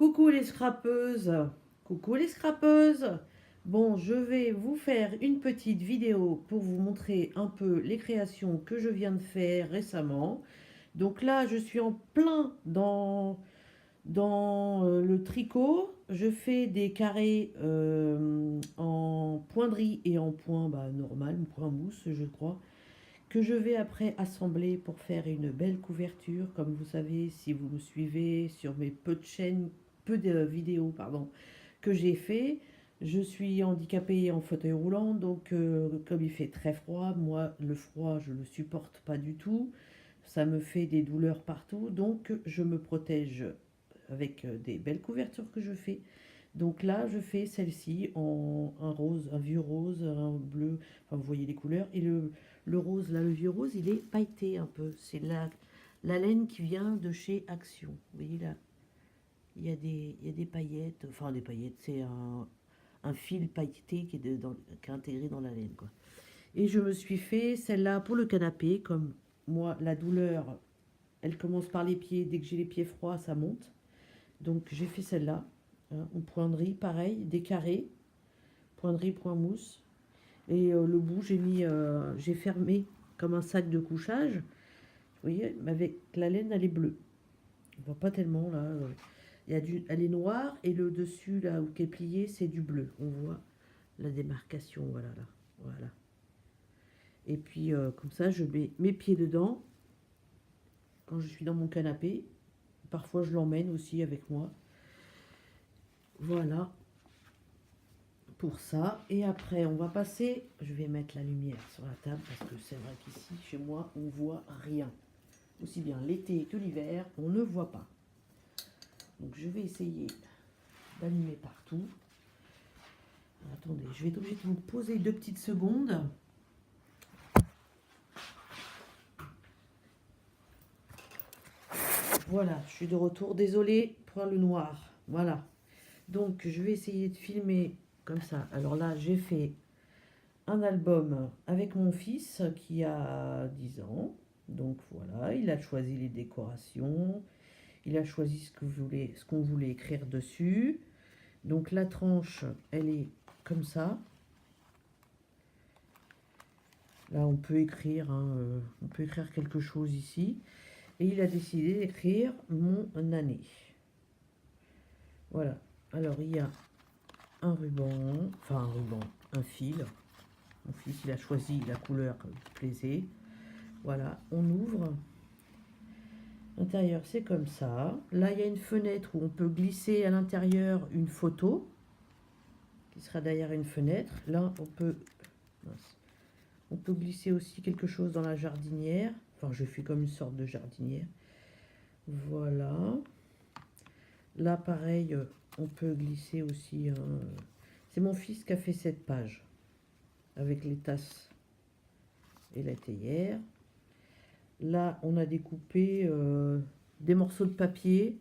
Coucou les scrapeuses, coucou les scrapeuses. Bon, je vais vous faire une petite vidéo pour vous montrer un peu les créations que je viens de faire récemment. Donc là, je suis en plein dans le tricot. Je fais des carrés en poinderie et en point normal, point mousse, je crois, que je vais après assembler pour faire une belle couverture. Comme vous savez, si vous me suivez sur mes peu de vidéos, pardon, que j'ai fait, je suis handicapée en fauteuil roulant, donc comme il fait très froid, moi le froid je le supporte pas du tout, ça me fait des douleurs partout, donc je me protège avec des belles couvertures que je fais. Donc là, je fais celle-ci en un rose, un vieux rose, un bleu, enfin vous voyez les couleurs. Et le rose, là, le vieux rose, il est pailleté un peu. C'est la laine qui vient de chez Action. Vous voyez là, il y a des paillettes, enfin des paillettes, c'est un fil pailleté qui est intégré dans la laine, quoi. Et je me suis fait celle-là pour le canapé, comme moi, la douleur, elle commence par les pieds. Dès que j'ai les pieds froids, ça monte. Donc j'ai fait celle-là, hein, en poinderie, pareil, des carrés, poinderie, point mousse. Et le bout, j'ai fermé comme un sac de couchage. Vous voyez, avec la laine, elle est bleue. On voit pas tellement là. Elle est noire et le dessus là où qui est plié, c'est du bleu. On voit la démarcation, voilà là, voilà. Et puis comme ça, je mets mes pieds dedans quand je suis dans mon canapé. Parfois, je l'emmène aussi avec moi. Voilà pour ça. Et après, on va passer. Je vais mettre la lumière sur la table parce que c'est vrai qu'ici, chez moi, on voit rien. Aussi bien l'été que l'hiver, on ne voit pas. Donc je vais essayer d'allumer partout. Attendez, je vais être obligée de vous poser 2 petites secondes. Voilà, je suis de retour. Désolée pour le noir. Voilà. Donc je vais essayer de filmer comme ça. Alors là, j'ai fait un album avec mon fils qui a 10 ans. Donc voilà, il a choisi les décorations. Il a choisi ce qu'on voulait écrire dessus. Donc la tranche, elle est comme ça. Là, on peut écrire quelque chose ici. Et il a décidé d'écrire mon année. Voilà. Alors, il y a un ruban, un fil. Mon fils, il a choisi la couleur qui lui plaisait. Voilà, on ouvre. L'intérieur, c'est comme ça. Là, il y a une fenêtre où on peut glisser à l'intérieur une photo qui sera derrière une fenêtre. Là, on peut glisser aussi quelque chose dans la jardinière. Enfin, je fais comme une sorte de jardinière. Voilà. Là, pareil, on peut glisser aussi. C'est mon fils qui a fait cette page avec les tasses et la théière. Là, on a découpé des morceaux de papier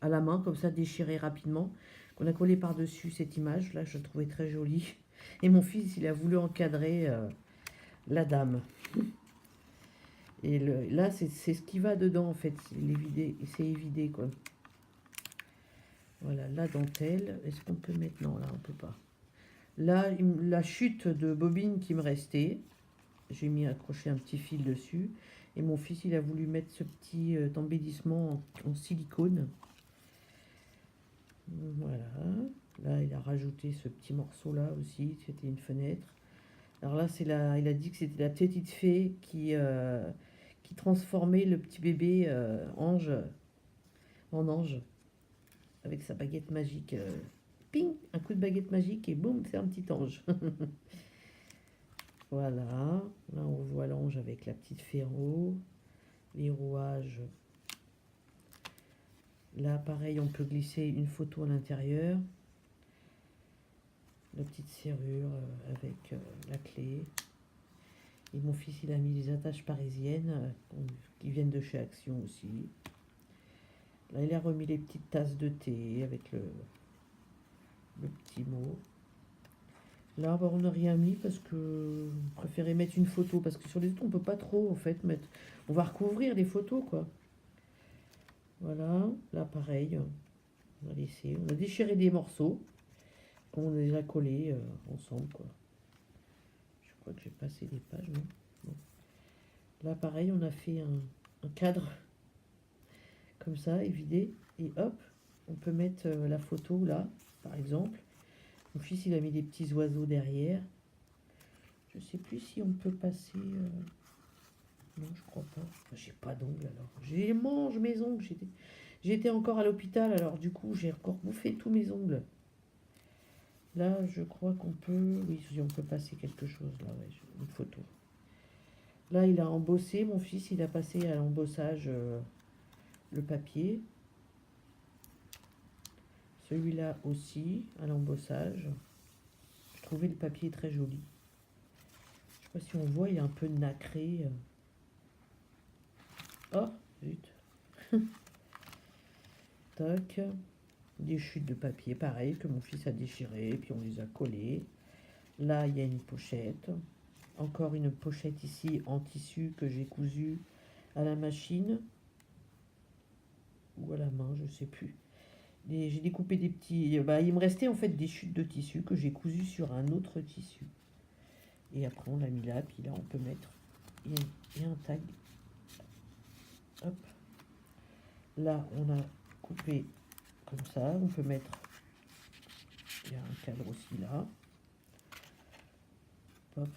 à la main, comme ça, déchirés rapidement, qu'on a collé par-dessus cette image. Là, je la trouvais très jolie. Et mon fils, il a voulu encadrer la dame. Et là, c'est ce qui va dedans, en fait. C'est évidé, quoi. Voilà, la dentelle. Est-ce qu'on peut mettre... Non, là, on peut pas. Là, la chute de bobine qui me restait. J'ai mis accroché un petit fil dessus. Et mon fils, il a voulu mettre ce petit embellissement en silicone. Voilà. Là, il a rajouté ce petit morceau-là aussi. C'était une fenêtre. Alors là, il a dit que c'était la petite fée qui transformait le petit bébé ange en ange avec sa baguette magique. Ping, un coup de baguette magique et boum, c'est un petit ange. Voilà, là on voit l'ange avec la petite fée en haut, les rouages. Là, pareil, on peut glisser une photo à l'intérieur. La petite serrure avec la clé. Et mon fils, il a mis les attaches parisiennes qui viennent de chez Action aussi. Là, il a remis les petites tasses de thé avec le petit mot. Là, on n'a rien mis parce que je préférais mettre une photo. Parce que sur les autres, on peut pas trop, en fait, mettre... On va recouvrir les photos, quoi. Voilà. Là, pareil. On a les laissé. On a déchiré des morceaux qu'on les a collés ensemble, quoi. Je crois que j'ai passé des pages, non? Non. Là, pareil, on a fait un cadre comme ça, évidé, et hop, on peut mettre la photo là, par exemple. Mon fils, il a mis des petits oiseaux derrière. Je sais plus si on peut passer... Non, je crois pas. J'ai pas d'ongles alors. J'ai mange mes ongles. J'étais encore à l'hôpital, alors du coup, j'ai encore bouffé tous mes ongles. Là, je crois qu'on peut... Oui, si on peut passer quelque chose, là, ouais, une photo. Là, il a embossé, mon fils, il a passé à l'embossage le papier. Celui-là aussi, à l'embossage. Je trouvais le papier très joli. Je sais pas si on voit, il y a un peu nacré. Oh, zut. Tac. Des chutes de papier, pareil, que mon fils a déchiré, puis on les a collées. Là, il y a une pochette. Encore une pochette ici en tissu que j'ai cousu à la machine. Ou à la main, je sais plus. J'ai découpé des petits... Bah, il me restait en fait des chutes de tissu que j'ai cousues sur un autre tissu. Et après, on l'a mis là, puis là, on peut mettre... Il y a un tag. Hop. Là, on a coupé comme ça. On peut mettre... Il y a un cadre aussi là. Hop.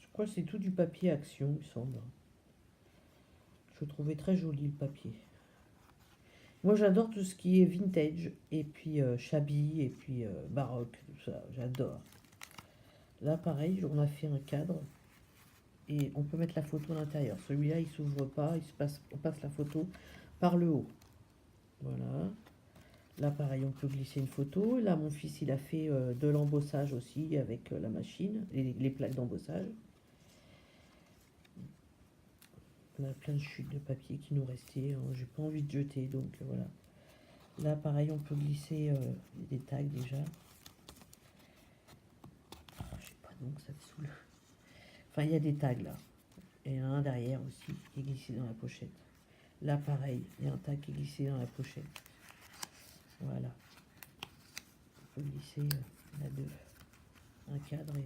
Je crois que c'est tout du papier Action, il me semble. Je trouvais très joli le papier. Moi, j'adore tout ce qui est vintage, et puis shabby, et puis baroque, tout ça. J'adore. Là, pareil, on a fait un cadre, et on peut mettre la photo à l'intérieur. Celui-là, il s'ouvre pas, on passe la photo par le haut. Voilà. Là, pareil, on peut glisser une photo. Là, mon fils, il a fait de l'embossage aussi avec la machine, les plaques d'embossage. On a plein de chutes de papier qui nous restaient. Hein. J'ai pas envie de jeter, donc voilà. Là, pareil, on peut glisser des tags déjà. Oh, je sais pas, donc ça te saoule. Enfin, il y a des tags là. Et un derrière aussi qui est glissé dans la pochette. Là, pareil, il y a un tag qui est glissé dans la pochette. Voilà. On peut glisser là deux. Un cadre et...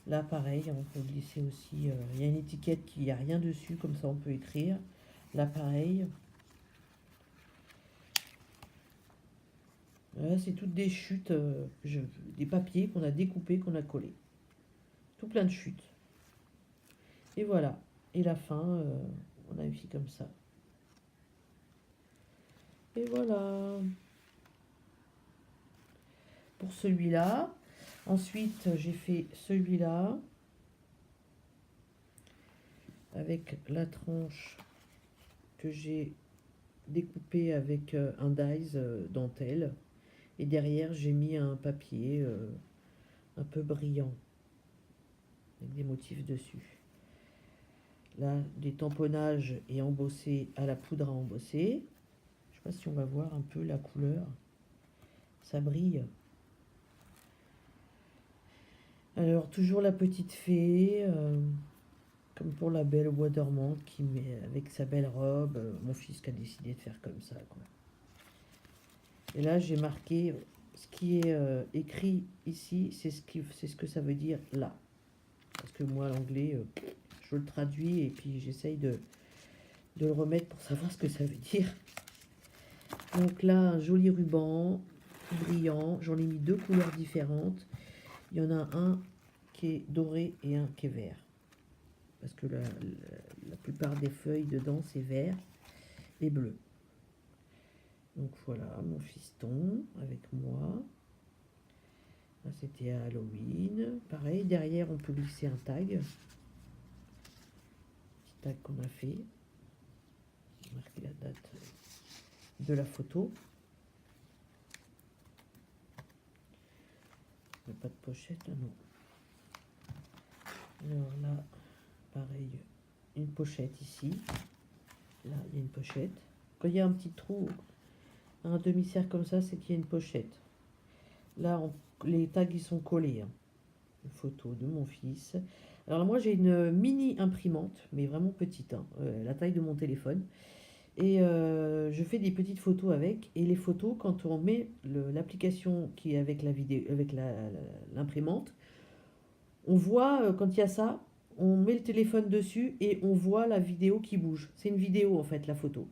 Là, pareil, on peut glisser aussi... il y a une étiquette qui n'y a rien dessus, comme ça on peut écrire. Là, pareil. Là, c'est toutes des chutes, des papiers qu'on a découpés, qu'on a collés. Tout plein de chutes. Et voilà. Et la fin, on a fait comme ça. Et voilà. Pour celui-là. Ensuite, j'ai fait celui-là. Avec la tranche que j'ai découpée avec un dies dentelle. Et derrière, j'ai mis un papier un peu brillant. Avec des motifs dessus. Là, des tamponnages et embossés à la poudre à embosser. Je ne sais pas si on va voir un peu la couleur. Ça brille. Alors, toujours la petite fée, comme pour la belle au bois dormant, qui met avec sa belle robe. Mon fils qui a décidé de faire comme ça, quoi. Et là, j'ai marqué ce qui est écrit ici, c'est ce que ça veut dire là. Parce que moi, l'anglais, je le traduis et puis j'essaye de le remettre pour savoir ce que ça veut dire. Donc là, un joli ruban brillant. J'en ai mis deux couleurs différentes. Il y en a un qui est doré et un qui est vert. Parce que la plupart des feuilles dedans, c'est vert et bleu. Donc voilà, mon fiston avec moi. Là, c'était à Halloween. Pareil, derrière, on peut glisser un tag. Petit tag qu'on a fait. Marquer la date de la photo. Il n'y a pas de pochette, là, non. Alors là, pareil, une pochette ici. Là, il y a une pochette. Quand il y a un petit trou, un demi-cercle comme ça, c'est qu'il y a une pochette. Là, les tags, ils sont collés. Hein. Une photo de mon fils. Alors moi, j'ai une mini imprimante, mais vraiment petite, hein, la taille de mon téléphone. Et je fais des petites photos avec. Et les photos, quand on met l'application qui est avec la vidéo, avec l'imprimante, on voit, quand il y a ça, on met le téléphone dessus et on voit la vidéo qui bouge. C'est une vidéo en fait, la photo.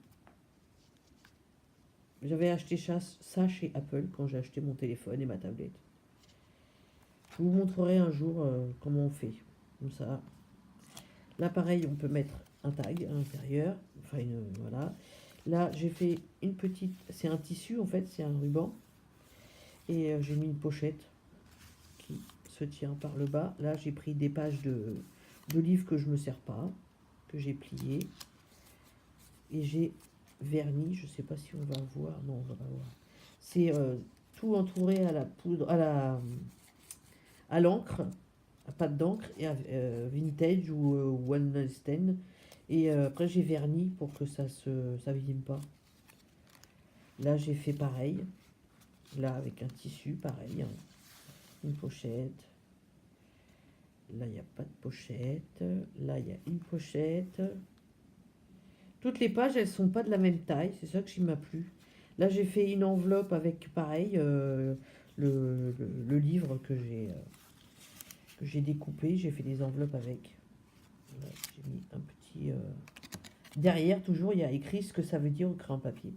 J'avais acheté ça chez Apple quand j'ai acheté mon téléphone et ma tablette. Je vous montrerai un jour comment on fait. Comme ça. Là, pareil, on peut mettre un tag à l'intérieur. Enfin, voilà. Là, j'ai fait une petite... C'est un tissu, en fait, c'est un ruban. Et j'ai mis une pochette qui se tient par le bas. Là, j'ai pris des pages de livres que je ne me sers pas, que j'ai plié. Et j'ai vernis, je ne sais pas si on va voir. Non, on va pas voir. C'est tout entouré à la poudre, à l'encre, à pâte d'encre, et à vintage ou one night stand. Et après, j'ai verni pour que ça vienne pas. Là, j'ai fait pareil. Là, avec un tissu, pareil. Hein. Une pochette. Là, il n'y a pas de pochette. Là, il y a une pochette. Toutes les pages, elles sont pas de la même taille. C'est ça qui m'a plu. Là, j'ai fait une enveloppe avec, pareil, le livre que j'ai découpé. J'ai fait des enveloppes avec. Là, j'ai mis un petit... Derrière, toujours, il y a écrit ce que ça veut dire au crayon papier.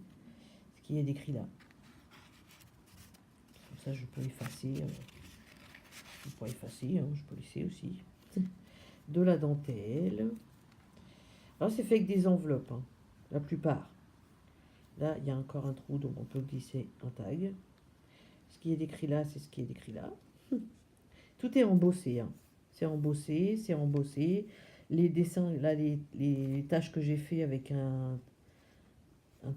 Ce qui est écrit là. Comme ça, je peux effacer. Je peux effacer, hein, je peux laisser aussi. De la dentelle. Alors, c'est fait avec des enveloppes, hein, la plupart. Là, il y a encore un trou, donc on peut glisser un tag. Ce qui est écrit là, c'est ce qui est écrit là. Tout est embossé. Hein. C'est embossé, c'est embossé. Les dessins, là, les tâches que j'ai fait avec un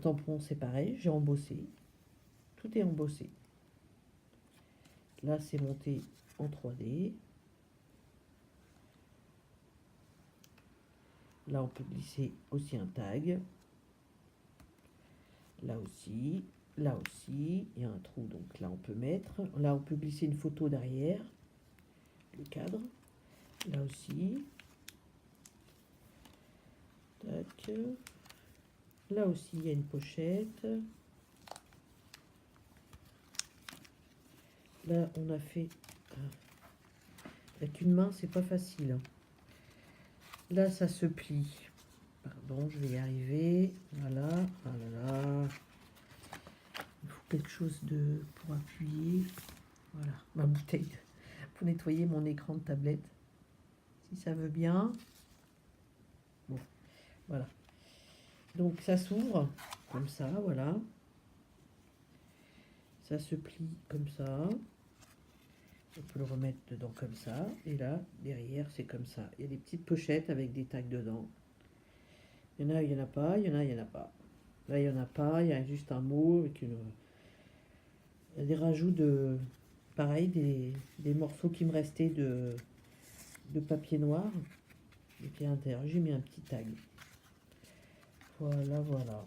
tampon, c'est pareil. J'ai embossé. Tout est embossé. Là, c'est monté en 3D. Là, on peut glisser aussi un tag. Là aussi. Là aussi. Il y a un trou, donc là, on peut mettre. Là, on peut glisser une photo derrière. Le cadre. Là aussi. Tac. Là aussi, il y a une pochette. Là, on a fait... Avec une main, c'est pas facile. Là, ça se plie. Pardon, je vais y arriver. Voilà. Ah là là. Il faut quelque chose pour appuyer. Voilà, ma bouteille pour nettoyer mon écran de tablette. Si ça veut bien. Bon, voilà. Donc, ça s'ouvre comme ça, voilà. Ça se plie comme ça. On peut le remettre dedans comme ça. Et là, derrière, c'est comme ça. Il y a des petites pochettes avec des tags dedans. Il y en a, il n'y en a pas. Il y en a, il n'y en a pas. Là, il n'y en a pas. Il y a juste un mot avec il y a des rajouts de... Pareil, des morceaux qui me restaient de papier noir. Et puis à l'intérieur, j'ai mis un petit tag. Voilà, voilà.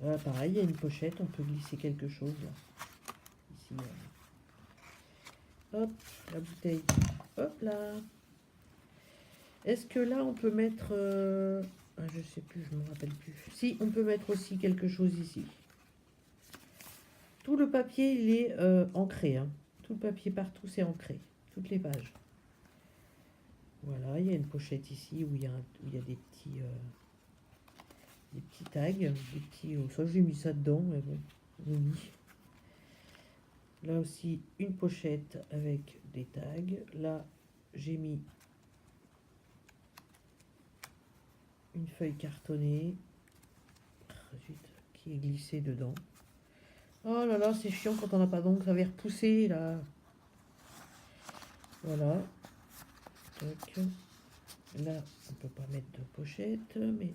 Là, pareil, il y a une pochette. On peut glisser quelque chose. Là. Ici, hop, la bouteille. Hop là. Est-ce que là, on peut mettre... je sais plus, je ne me rappelle plus. Si, on peut mettre aussi quelque chose ici. Tout le papier, il est ancré. Hein. Tout le papier partout, c'est ancré. Toutes les pages. Voilà, il y a une pochette ici où il y a des petits tags. Des petits... ça, j'ai mis ça dedans, mais bon. Oui. Là aussi, une pochette avec des tags. Là, j'ai mis une feuille cartonnée qui est glissée dedans. Oh là là, c'est chiant quand on n'a pas d'ongles, ça va repousser là. Voilà. Donc, là, on peut pas mettre de pochette, mais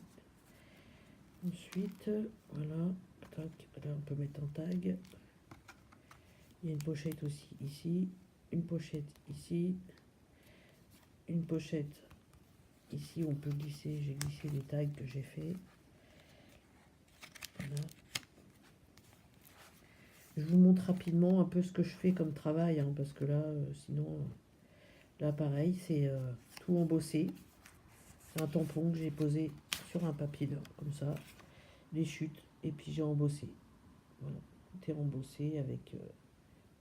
ensuite, voilà. Tac, là, on peut mettre un tag. Il y a une pochette aussi ici, une pochette ici, une pochette ici où on peut glisser. J'ai glissé les tags que j'ai fait. Voilà. Je vous montre rapidement un peu ce que je fais comme travail, hein, parce que là, sinon, là pareil, c'est tout embossé. C'est un tampon que j'ai posé sur un papier noir, comme ça, les chutes, et puis j'ai embossé. Voilà, tout est embossé avec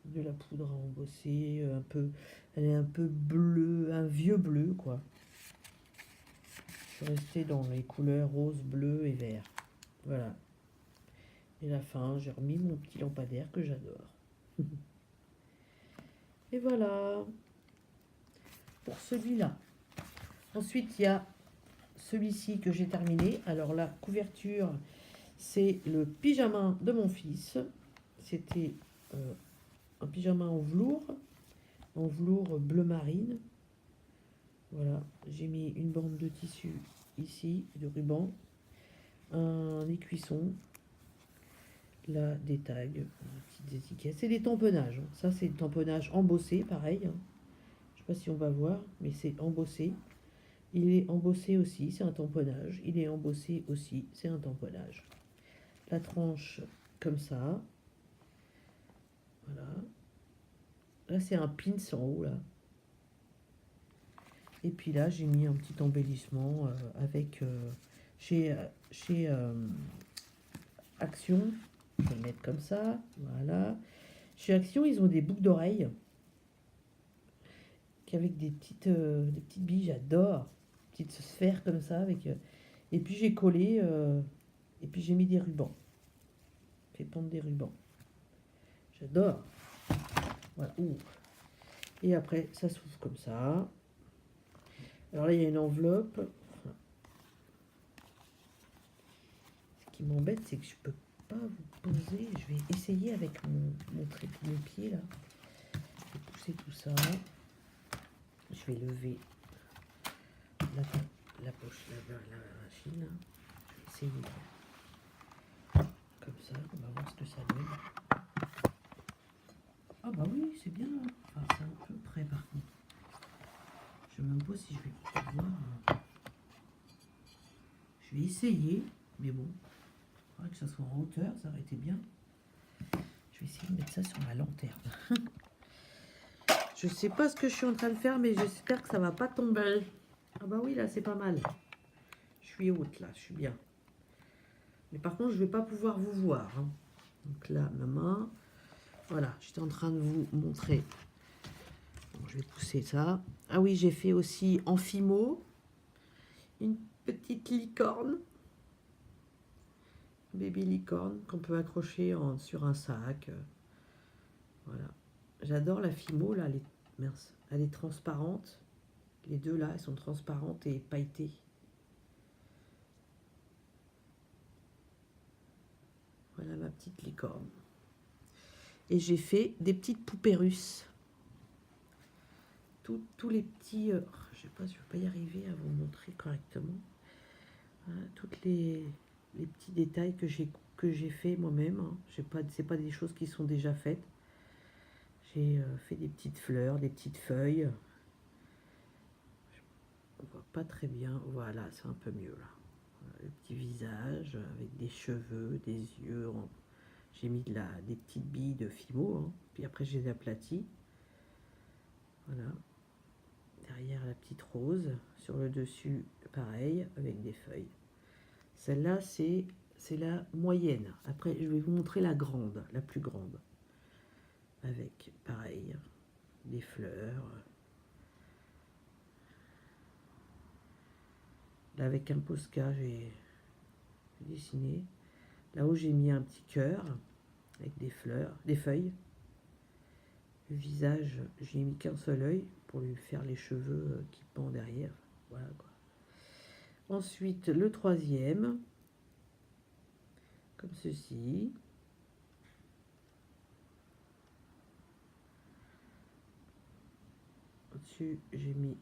de la poudre à embosser, un peu, elle est un peu bleue, un vieux bleu, quoi. Je suis restée dans les couleurs rose, bleu et vert. Voilà. Et la fin, j'ai remis mon petit lampadaire que j'adore. Et voilà pour celui-là. Ensuite, il y a celui-ci que j'ai terminé. Alors la couverture, c'est le pyjama de mon fils. C'était un pyjama en velours bleu marine. Voilà, j'ai mis une bande de tissu ici, de ruban, un écuisson, là des tags, des petites étiquettes. C'est des tamponnages, hein. Ça c'est des tamponnages embossés, pareil, hein. Je sais pas si on va voir, mais c'est embossé. Il est embossé aussi, c'est un tamponnage. Il est embossé aussi, c'est un tamponnage. La tranche comme ça. Voilà. Là, c'est un pins en haut, là. Et puis là, j'ai mis un petit embellissement avec chez Action. Je vais le mettre comme ça. Voilà. Chez Action, ils ont des boucles d'oreilles avec des petites billes. J'adore. Petites sphères comme ça. Et puis j'ai collé. Et puis j'ai mis des rubans. Fait pendre des rubans. J'adore. Voilà. Ouh. Et après, ça s'ouvre comme ça. Alors là, il y a une enveloppe. Ce qui m'embête, c'est que je peux pas vous poser. Je vais essayer avec mon pied là. Je vais pousser tout ça. Je vais lever la poche, la machine. Là. Je vais essayer comme ça. On va voir ce que ça donne. Ah bah oui, c'est bien. Enfin, c'est un peu près par contre. Je me pose si je vais pouvoir. Je vais essayer, mais bon, il faudrait que ça soit en hauteur, ça aurait été bien. Je vais essayer de mettre ça sur ma lanterne. Je sais pas ce que je suis en train de faire, mais j'espère que ça va pas tomber. Ah bah oui, là c'est pas mal. Je suis haute là, je suis bien. Mais par contre, je vais pas pouvoir vous voir, hein. Donc là, ma main. Voilà, j'étais en train de vous montrer. Bon, je vais pousser ça. Ah oui, j'ai fait aussi en fimo une petite licorne. Baby licorne qu'on peut accrocher sur un sac. Voilà. J'adore la fimo, là. Elle est transparente. Les deux, là, elles sont transparentes et pailletées. Voilà ma petite licorne. Et j'ai fait des petites poupées russes. Tous les petits... je sais pas, je ne vais pas y arriver à vous montrer correctement. Voilà, toutes les petits détails que j'ai fait moi-même. Hein. C'est pas des choses qui sont déjà faites. J'ai fait des petites fleurs, des petites feuilles. On voit pas très bien. Voilà, c'est un peu mieux là. Voilà, le petit visage avec des cheveux, des yeux. J'ai mis des petites billes de fimo. Hein. Puis après, je les ai aplaties. Voilà. Derrière la petite rose. Sur le dessus, pareil, avec des feuilles. Celle-là, c'est la moyenne. Après, je vais vous montrer la grande, la plus grande. Avec, pareil, des fleurs. Là, avec un Posca, j'ai dessiné. Là-haut, j'ai mis un petit cœur avec des fleurs, des feuilles. Le visage, j'ai mis qu'un seul œil pour lui faire les cheveux qui pendent derrière. Voilà quoi. Ensuite, le troisième, comme ceci. Au-dessus, j'ai mis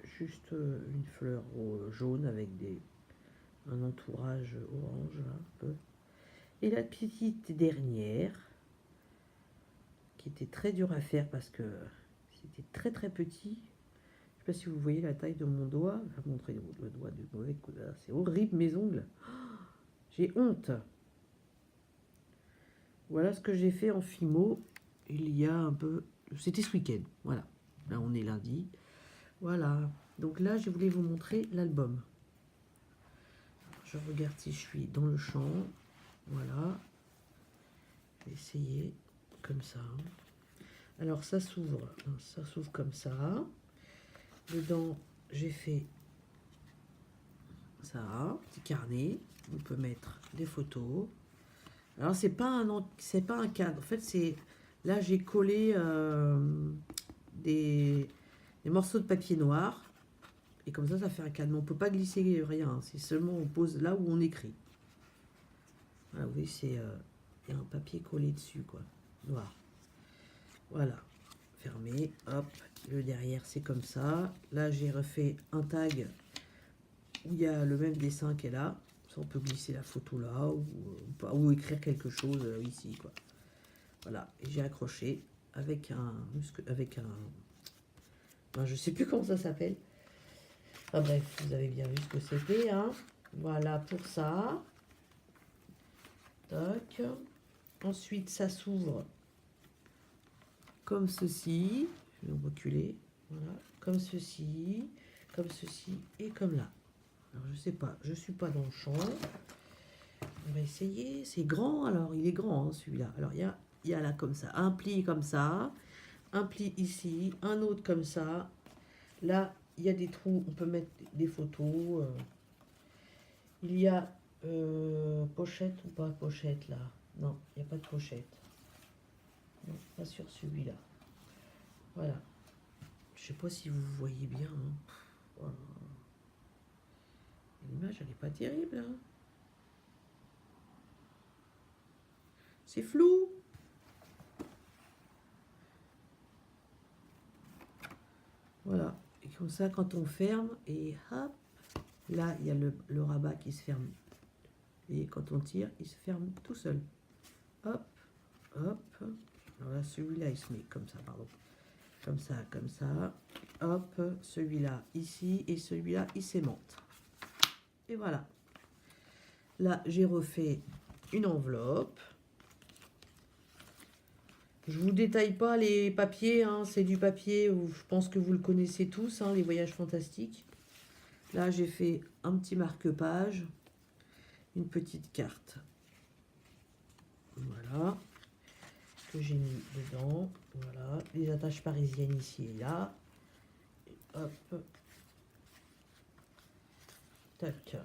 juste une fleur jaune avec un entourage orange, là, un peu. Et la petite dernière, qui était très dure à faire parce que c'était très très petit. Je sais pas si vous voyez la taille de mon doigt. Je vais vous montrer le doigt du mauvais coup. C'est horrible mes ongles. J'ai honte. Voilà ce que j'ai fait en fimo. Il y a un peu... C'était ce week-end. Voilà. Là on est lundi. Voilà. Donc là je voulais vous montrer l'album. je regarde si je suis dans le champ. Voilà. Je vais essayer comme ça. Alors ça s'ouvre comme ça. Dedans, j'ai fait ça, petit carnet. On peut mettre des photos. Alors c'est pas un cadre. En fait, c'est là j'ai collé des morceaux de papier noir. Et comme ça fait un cadre. Mais on peut pas glisser rien. C'est seulement on pose là où on écrit. Voilà, oui, c'est y a un papier collé dessus, quoi, noir. Voilà, fermé. Hop, le derrière c'est comme ça. Là j'ai refait un tag où il y a le même dessin qu'est là. Ça, on peut glisser la photo là ou écrire quelque chose ici, quoi. Voilà, et j'ai accroché avec ben, je sais plus comment ça s'appelle. Enfin bref, vous avez bien vu ce que c'était, hein. Voilà pour ça. Toc. Ensuite, ça s'ouvre comme ceci. Je vais reculer. Voilà, comme ceci et comme là. Alors, je sais pas, je suis pas dans le champ. On va essayer. C'est grand, alors il est grand, hein, celui-là. Alors, il y a là comme ça, un pli comme ça, un pli ici, un autre comme ça. Là, il y a des trous, on peut mettre des photos. Il y a pochette ou pas pochette là? Non, il n'y a pas de pochette. Non, pas sur celui-là. Voilà. Je sais pas si vous voyez bien. Hein. Voilà. L'image, elle n'est pas terrible. Hein. C'est flou. Voilà. Et comme ça, quand on ferme, et hop, là, il y a le rabat qui se ferme. Et quand on tire, il se ferme tout seul. Hop, hop. Alors là, celui-là, il se met comme ça, pardon. Comme ça. Hop, celui-là ici et celui-là, il s'aimante. Et voilà. Là, j'ai refait une enveloppe. Je vous détaille pas les papiers, hein, c'est du papier, je pense que vous le connaissez tous, hein, les voyages fantastiques. Là, j'ai fait un petit marque-page, une petite carte. Voilà. Que j'ai mis dedans. Voilà. Les attaches parisiennes ici et là. Et hop. Tac.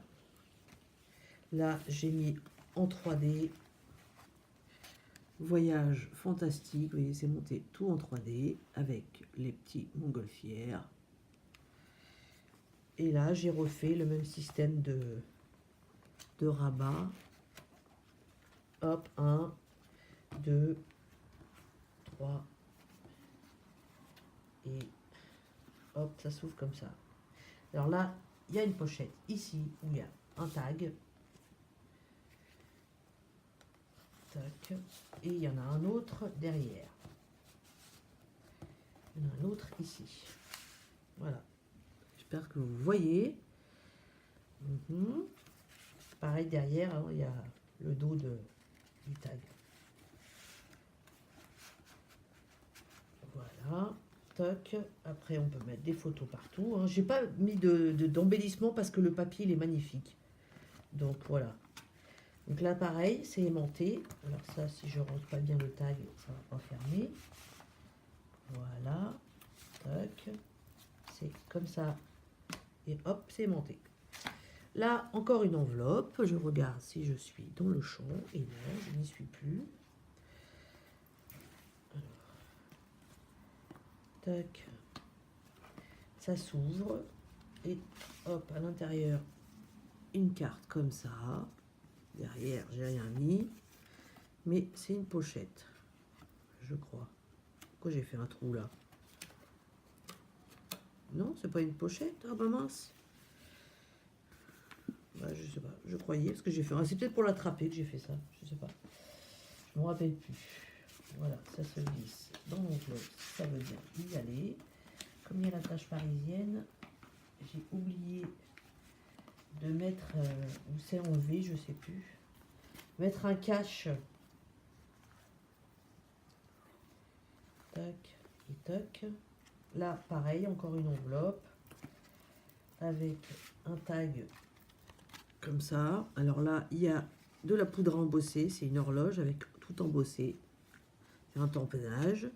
Là, j'ai mis en 3D. Voyage fantastique. Vous voyez, c'est monté tout en 3D avec les petits montgolfières. Et là, j'ai refait le même système de rabat. Hop, 1, 2, 3. Et hop, ça s'ouvre comme ça. Alors là, il y a une pochette ici où il y a un tag. Tac. Et il y en a un autre derrière. Il y en a un autre ici. Voilà. J'espère que vous voyez. Pareil derrière, hein, il y a le dos du tag. Voilà. Toc. Après, on peut mettre des photos partout. Hein. J'ai pas mis d'embellissement parce que le papier il est magnifique. Donc voilà. Donc là, pareil, c'est aimanté. Alors ça, si je rentre pas bien le tag, ça va pas fermer. Voilà. Tac. C'est comme ça. Et hop, c'est aimanté. Là, encore une enveloppe. Je regarde si je suis dans le champ. Et non, je n'y suis plus. Alors. Tac. Ça s'ouvre. Et hop, à l'intérieur, une carte comme ça. Derrière, j'ai rien mis. Mais c'est une pochette. Je crois. Pourquoi j'ai fait un trou là? Non, c'est pas une pochette. Ah bah mince. Bah, je sais pas. Je croyais parce que j'ai fait. Ah, c'est peut-être pour l'attraper que j'ai fait ça. Je sais pas. Je me rappelle plus. Voilà, ça se glisse dans mon club. Ça veut dire y aller. Comme il y a la tâche parisienne, j'ai oublié de mettre, où c'est enlevé, je sais plus. Mettre un cache. Tac et tac. Là, pareil, encore une enveloppe avec un tag comme ça. Alors là, il y a de la poudre à embosser, c'est une horloge avec tout embossé. C'est un tamponnage.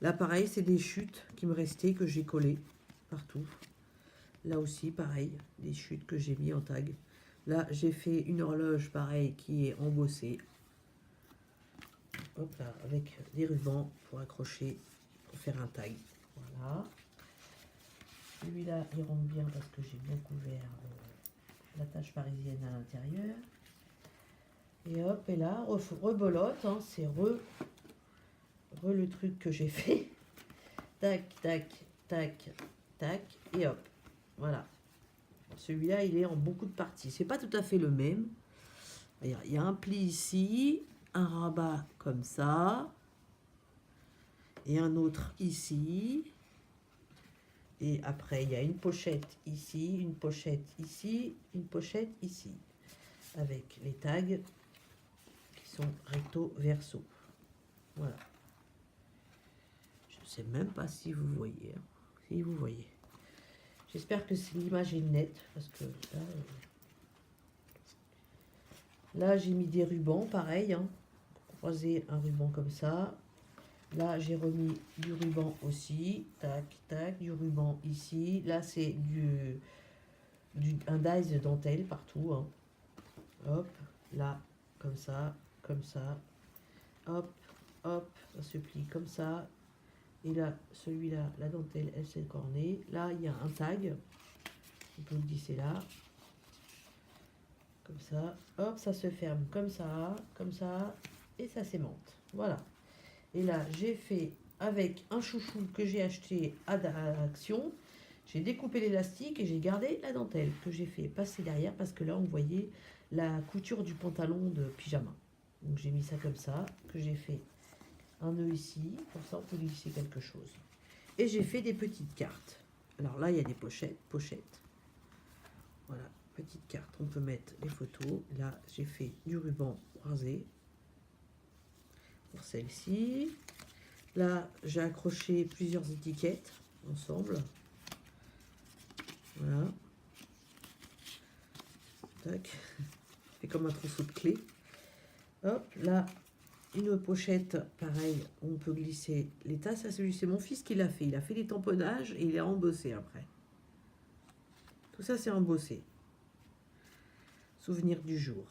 Là, pareil, c'est des chutes qui me restaient, que j'ai collées partout. Là aussi, pareil, des chutes que j'ai mis en tag. Là, j'ai fait une horloge, pareil, qui est embossée. Hop là, avec des rubans pour accrocher, pour faire un tag. Voilà. Celui-là, il rentre bien parce que j'ai bien couvert la tache parisienne à l'intérieur. Et hop, et là, rebolote, hein, c'est le truc que j'ai fait. Tac, tac, tac, tac, et hop. Voilà. Celui-là, il est en beaucoup de parties. C'est pas tout à fait le même. Il y a un pli ici, un rabat comme ça, et un autre ici. Et après, il y a une pochette ici, une pochette ici, une pochette ici. Avec les tags qui sont recto verso. Voilà. Je ne sais même pas si vous voyez. Hein. Si vous voyez. J'espère que l'image est nette. Parce que là j'ai mis des rubans, pareil. Hein. Croiser un ruban comme ça. Là, j'ai remis du ruban aussi. Tac, tac. Du ruban ici. Là, c'est un dies de dentelle partout. Hein. Hop. Là, comme ça. Comme ça. Hop. Hop. Ça se plie comme ça. Et là, celui-là, la dentelle, elle s'est cornée. Là, il y a un tag. On peut le glisser là. Comme ça. Hop, ça se ferme comme ça. Comme ça. Et ça s'aimante. Voilà. Et là, j'ai fait avec un chouchou que j'ai acheté à Action. J'ai découpé l'élastique et j'ai gardé la dentelle que j'ai fait passer derrière parce que là, on voyait la couture du pantalon de pyjama. Donc, j'ai mis ça comme ça, que j'ai fait un nœud ici. Pour ça, on peut glisser quelque chose. Et j'ai fait des petites cartes. Alors là, il y a des pochettes. Voilà, petite carte. On peut mettre les photos. Là, j'ai fait du ruban croisé. Pour celle-ci. Là, j'ai accroché plusieurs étiquettes ensemble. Voilà. Tac. C'est comme un trousseau de clés. Hop, là, une pochette, pareil, on peut glisser les tasses. C'est mon fils qui l'a fait. Il a fait les tamponnages et il a embossé après. Tout ça, c'est embossé. Souvenir du jour.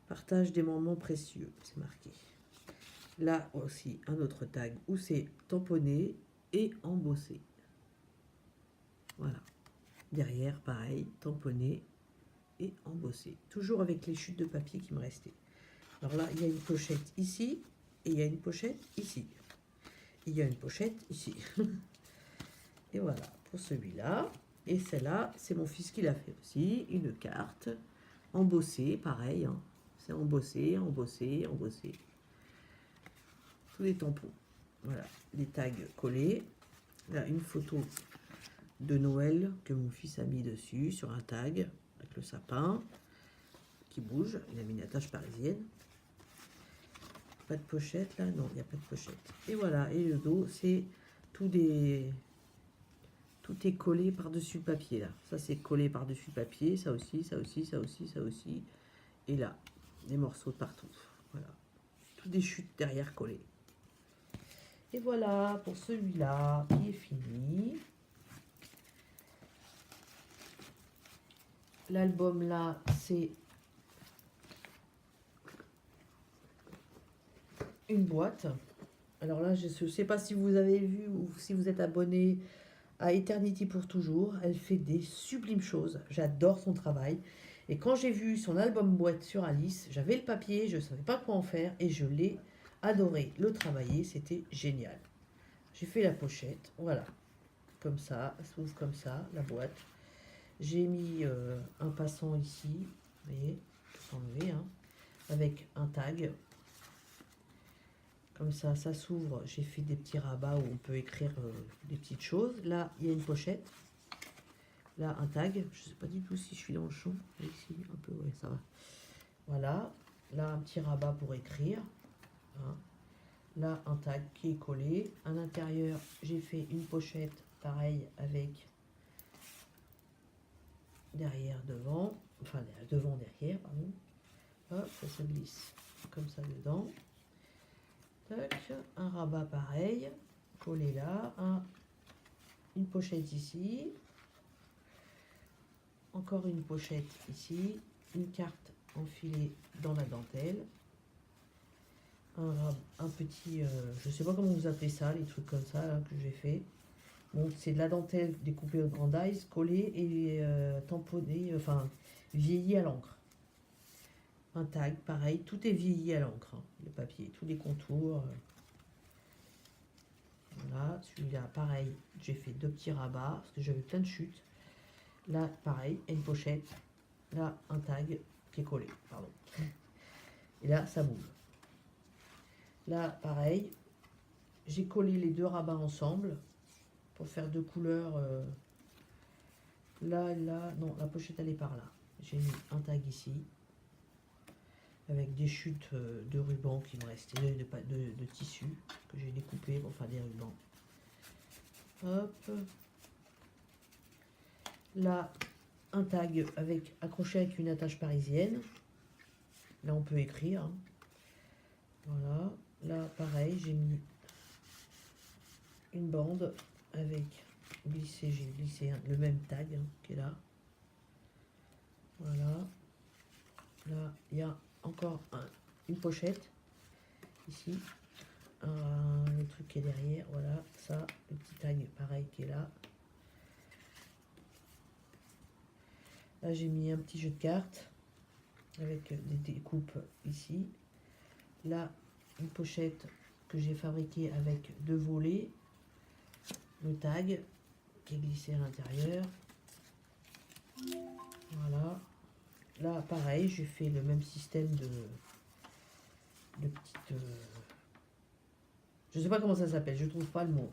Partage des moments précieux, c'est marqué. Là aussi, un autre tag où c'est tamponné et embossé. Voilà. Derrière, pareil, tamponné et embossé. Toujours avec les chutes de papier qui me restaient. Alors là, il y a une pochette ici et il y a une pochette ici. Il y a une pochette ici. Et voilà, pour celui-là. Et celle-là, c'est mon fils qui l'a fait aussi. Une carte embossée, pareil. Hein. C'est embossé, embossé, embossé. Tous les tampons. Voilà, les tags collés. Là, une photo de Noël que mon fils a mis dessus sur un tag avec le sapin qui bouge. Il a mis une attache parisienne. Pas de pochette là, non, il n'y a pas de pochette. Et voilà, et le dos, c'est tout est collé par-dessus le papier là. Ça c'est collé par-dessus le papier, ça aussi, ça aussi, ça aussi, ça aussi. Et là, des morceaux de partout. Voilà. Toutes des chutes derrière collées. Et voilà pour celui-là qui est fini. L'album là, c'est une boîte. Alors là, je ne sais pas si vous avez vu ou si vous êtes abonné à Eternity pour toujours. Elle fait des sublimes choses. J'adore son travail. Et quand j'ai vu son album boîte sur Alice, j'avais le papier, je ne savais pas quoi en faire et je l'ai adoré. Le travailler, c'était génial. J'ai fait la pochette, voilà. Comme ça, elle s'ouvre comme ça, la boîte. J'ai mis un passant ici, vous voyez, tout enlevé, hein, avec un tag. Comme ça, ça s'ouvre. J'ai fait des petits rabats où on peut écrire des petites choses. Là, il y a une pochette. Là, un tag. Je ne sais pas du tout si je suis dans le champ. Ici, un peu, ouais, ça va. Voilà. Là, un petit rabat pour écrire. Hein. Là, un tag qui est collé. À l'intérieur, j'ai fait une pochette, pareil, avec derrière, devant, enfin devant, derrière, pardon. Hop, ça glisse comme ça dedans. Tac, un rabat pareil, collé là, une pochette ici, encore une pochette ici, une carte enfilée dans la dentelle, un petit, je sais pas comment vous appelez ça, les trucs comme ça là, que j'ai fait. Donc c'est de la dentelle découpée en grandize, collée et tamponnée, enfin vieillie à l'encre. Un tag, pareil, tout est vieilli à l'encre, hein, le papier, tous les contours. Voilà, celui-là, pareil, j'ai fait 2 petits rabats, parce que j'avais plein de chutes. Là, pareil, une pochette. Là, un tag qui est collé, pardon. Et là, ça bouge. Là, pareil, j'ai collé les 2 rabats ensemble, pour faire 2 couleurs. Là, là, non, la pochette, elle est par là. J'ai mis un tag ici, avec des chutes de ruban qui me restaient, de tissu que j'ai découpé pour faire des rubans. Hop. Là, un tag accroché avec une attache parisienne. Là, on peut écrire. Hein. Voilà. Là, pareil, j'ai mis une bande avec glissé, j'ai glissé le même tag hein, qui est là. Voilà. Là, il y a encore une pochette ici. Le truc qui est derrière, voilà, ça, le petit tag pareil qui est là. Là, j'ai mis un petit jeu de cartes avec des découpes ici. Là, une pochette que j'ai fabriquée avec 2 volets. Le tag qui est glissé à l'intérieur. Voilà. Là, pareil, j'ai fait le même système de petites... je sais pas comment ça s'appelle, je trouve pas le mot.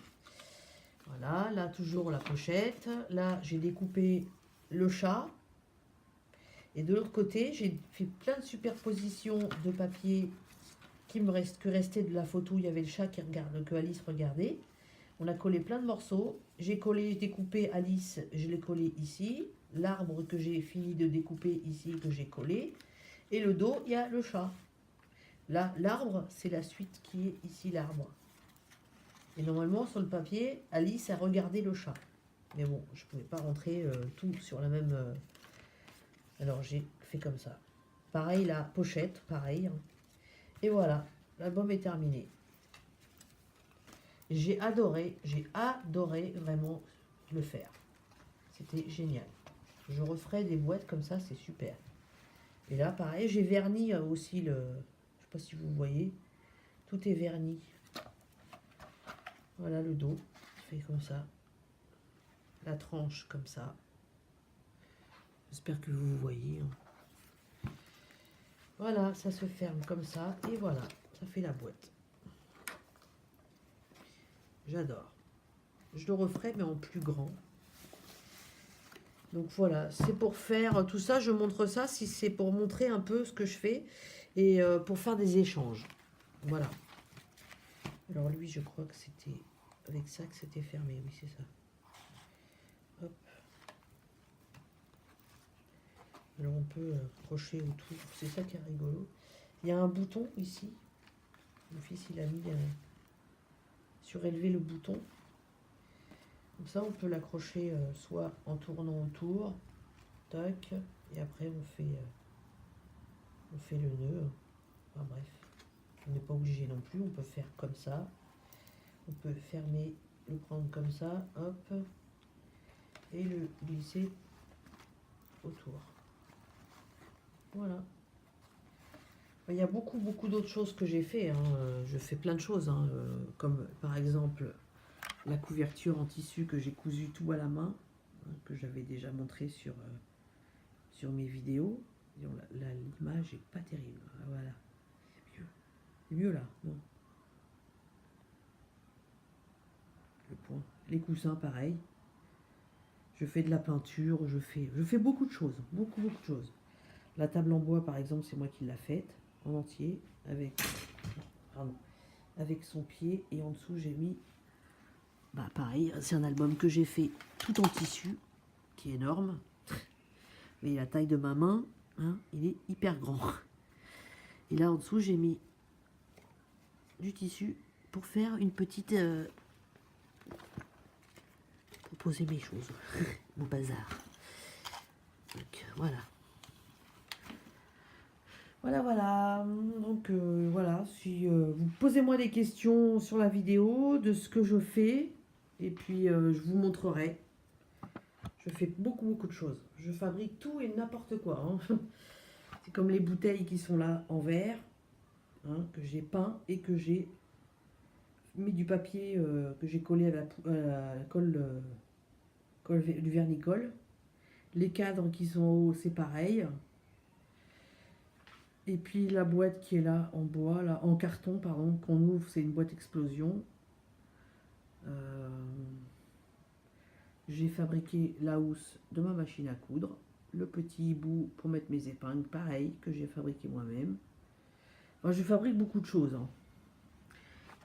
Voilà, là, toujours la pochette. Là, j'ai découpé le chat. Et de l'autre côté, j'ai fait plein de superpositions de papier que restait de la photo où il y avait le chat que Alice regardait. On a collé plein de morceaux. J'ai découpé Alice, je l'ai collé ici. L'arbre que j'ai fini de découper ici, que j'ai collé. Et le dos, il y a le chat. Là, l'arbre, c'est la suite qui est ici, l'arbre. Et normalement, sur le papier, Alice a regardé le chat. Mais bon, je ne pouvais pas rentrer tout sur la même... Alors, j'ai fait comme ça. Pareil, la pochette, pareil. Et voilà, l'album est terminé. J'ai adoré vraiment le faire. C'était génial. Je referai des boîtes comme ça, c'est super. Et là, pareil, j'ai verni aussi le... Je sais pas si vous voyez. Tout est verni. Voilà le dos. Fait comme ça. La tranche comme ça. J'espère que vous voyez. Voilà, ça se ferme comme ça. Et voilà, ça fait la boîte. J'adore. Je le referai, mais en plus grand. Donc voilà, c'est pour faire tout ça. Je montre ça si c'est pour montrer un peu ce que je fais. Et pour faire des échanges. Voilà. Alors lui, je crois que c'était avec ça que c'était fermé. Oui, c'est ça. Hop. Alors on peut accrocher autour. C'est ça qui est rigolo. Il y a un bouton ici. Mon fils, il a mis surélevé le bouton. Comme ça, on peut l'accrocher soit en tournant autour. Tac. Et après, on fait le nœud. Enfin bref. On n'est pas obligé non plus. On peut faire comme ça. On peut fermer, le prendre comme ça. Hop. Et le glisser autour. Voilà. Il y a beaucoup d'autres choses que j'ai fait. Hein. Je fais plein de choses, hein. Comme par exemple la couverture en tissu que j'ai cousu tout à la main, hein, que j'avais déjà montré sur mes vidéos. L'image est pas terrible. Voilà. C'est mieux là, non? Le point. Les coussins, pareil. Je fais de la peinture, je fais beaucoup de choses, beaucoup de choses. La table en bois, par exemple, c'est moi qui l'ai faite en entier, avec son pied. Et en dessous, j'ai mis, pareil, c'est un album que j'ai fait tout en tissu, qui est énorme. voyez la taille de ma main, hein, il est hyper grand. Et là en dessous j'ai mis du tissu pour faire une petite pour poser mes choses, mon bazar. Donc voilà. Voilà. Donc voilà, si vous posez-moi des questions sur la vidéo de ce que je fais, et puis je vous montrerai. Je fais beaucoup de choses. Je fabrique tout et n'importe quoi, hein. C'est comme les bouteilles qui sont là en verre, hein, que j'ai peint et que j'ai mis du papier que j'ai collé à la colle, du vernicole. Les cadres qui sont en haut, c'est pareil. Et puis la boîte qui est là en bois, là, en carton, pardon, qu'on ouvre, c'est une boîte explosion. J'ai fabriqué la housse de ma machine à coudre. Le petit hibou pour mettre mes épingles, pareil, que j'ai fabriqué moi-même. Enfin, je fabrique beaucoup de choses, hein.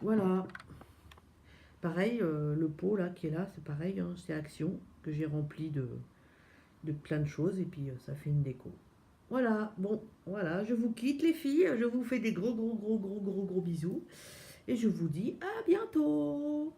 Voilà. Pareil, le pot là qui est là, c'est pareil, hein, c'est Action, que j'ai rempli de plein de choses, et puis ça fait une déco. Voilà, bon, voilà, je vous quitte les filles, je vous fais des gros bisous, et je vous dis à bientôt.